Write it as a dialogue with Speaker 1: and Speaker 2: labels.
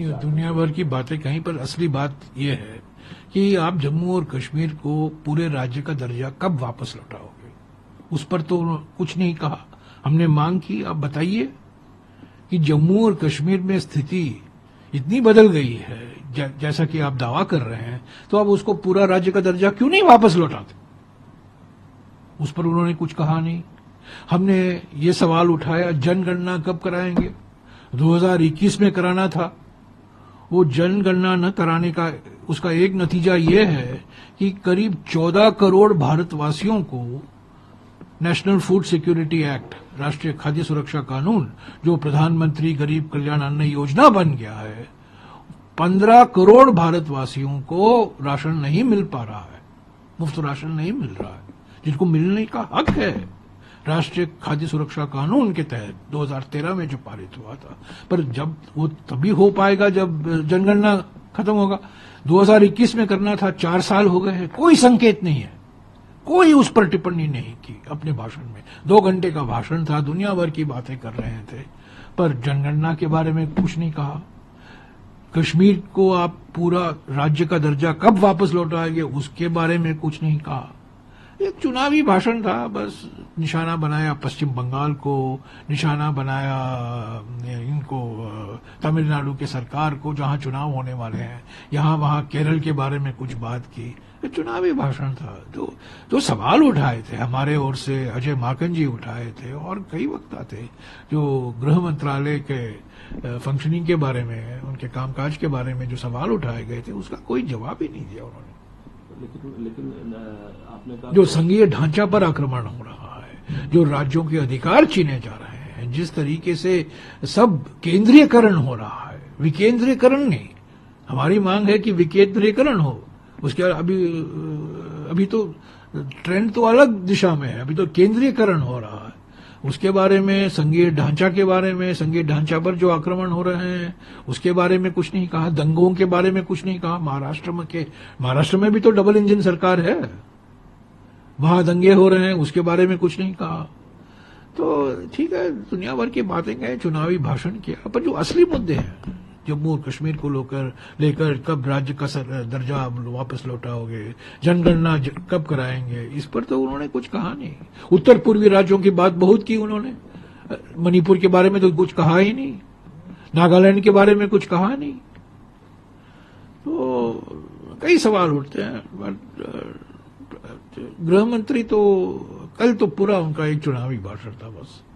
Speaker 1: नहीं, दुनिया भर की बातें कहीं पर असली बात यह है कि आप जम्मू और कश्मीर को पूरे राज्य का दर्जा कब वापस लौटाओगे, उस पर तो कुछ नहीं कहा। हमने मांग की, आप बताइए कि जम्मू और कश्मीर में स्थिति इतनी बदल गई है जैसा कि आप दावा कर रहे हैं, तो आप उसको पूरा राज्य का दर्जा क्यों नहीं वापस लौटाते? उस पर उन्होंने कुछ कहा नहीं। हमने ये सवाल उठाया, जनगणना कब कराएंगे? 2021 में कराना था। वो जनगणना न कराने का उसका एक नतीजा ये है कि करीब 14 करोड़ भारतवासियों को नेशनल फूड सिक्योरिटी एक्ट, राष्ट्रीय खाद्य सुरक्षा कानून, जो प्रधानमंत्री गरीब कल्याण अन्न योजना बन गया है, 15 करोड़ भारतवासियों को राशन नहीं मिल पा रहा है, मुफ्त राशन नहीं मिल रहा है, जिनको मिलने का हक है राष्ट्रीय खाद्य सुरक्षा कानून के तहत 2013 में जो पारित हुआ था। पर जब वो तभी हो पाएगा जब जनगणना खत्म होगा। 2021 में करना था, 4 साल हो गए हैं, कोई संकेत नहीं है, कोई उस पर टिप्पणी नहीं की अपने भाषण में। 2 घंटे का भाषण था, दुनिया भर की बातें कर रहे थे, पर जनगणना के बारे में कुछ नहीं कहा। कश्मीर को आप पूरा राज्य का दर्जा कब वापस लौटाएंगे, उसके बारे में कुछ नहीं कहा। एक चुनावी भाषण था, बस निशाना बनाया पश्चिम बंगाल को, निशाना बनाया इनको तमिलनाडु के सरकार को जहां चुनाव होने वाले हैं, यहां वहां केरल के बारे में कुछ बात की। चुनावी भाषण था। जो सवाल उठाए थे हमारे ओर से, अजय माकन जी उठाए थे और कई वक्ता थे, जो गृह मंत्रालय के फंक्शनिंग के बारे में, उनके कामकाज के बारे में जो सवाल उठाए गए थे, उसका कोई जवाब ही नहीं दिया उन्होंने।
Speaker 2: लेकिन आपने कहा
Speaker 1: जो संघीय ढांचा पर आक्रमण हो रहा है, जो राज्यों के अधिकार छीने जा रहे हैं, जिस तरीके से सब केंद्रीयकरण हो रहा है, विकेंद्रीकरण नहीं। हमारी मांग है कि विकेंद्रीकरण हो। उसके अभी तो ट्रेंड तो अलग दिशा में है, अभी तो केंद्रीयकरण हो रहा है। उसके बारे में, संघीय ढांचा के बारे में, संघीय ढांचा पर जो आक्रमण हो रहे हैं उसके बारे में कुछ नहीं कहा। दंगों के बारे में कुछ नहीं कहा। महाराष्ट्र में भी तो डबल इंजन सरकार है, वहां दंगे हो रहे हैं, उसके बारे में कुछ नहीं कहा। तो ठीक है, दुनिया भर की बातें कहें, चुनावी भाषण किया, पर जो असली मुद्दे हैं, जम्मू और कश्मीर को लेकर कब राज्य का दर्जा वापस लौटाओगे, जनगणना कब कराएंगे, इस पर तो उन्होंने कुछ कहा नहीं। उत्तर पूर्वी राज्यों की बात बहुत की उन्होंने, मणिपुर के बारे में तो कुछ कहा ही नहीं, नागालैंड के बारे में कुछ कहा नहीं। तो कई सवाल उठते हैं, बट गृह मंत्री तो कल तो पूरा उनका एक चुनावी भाषण था बस।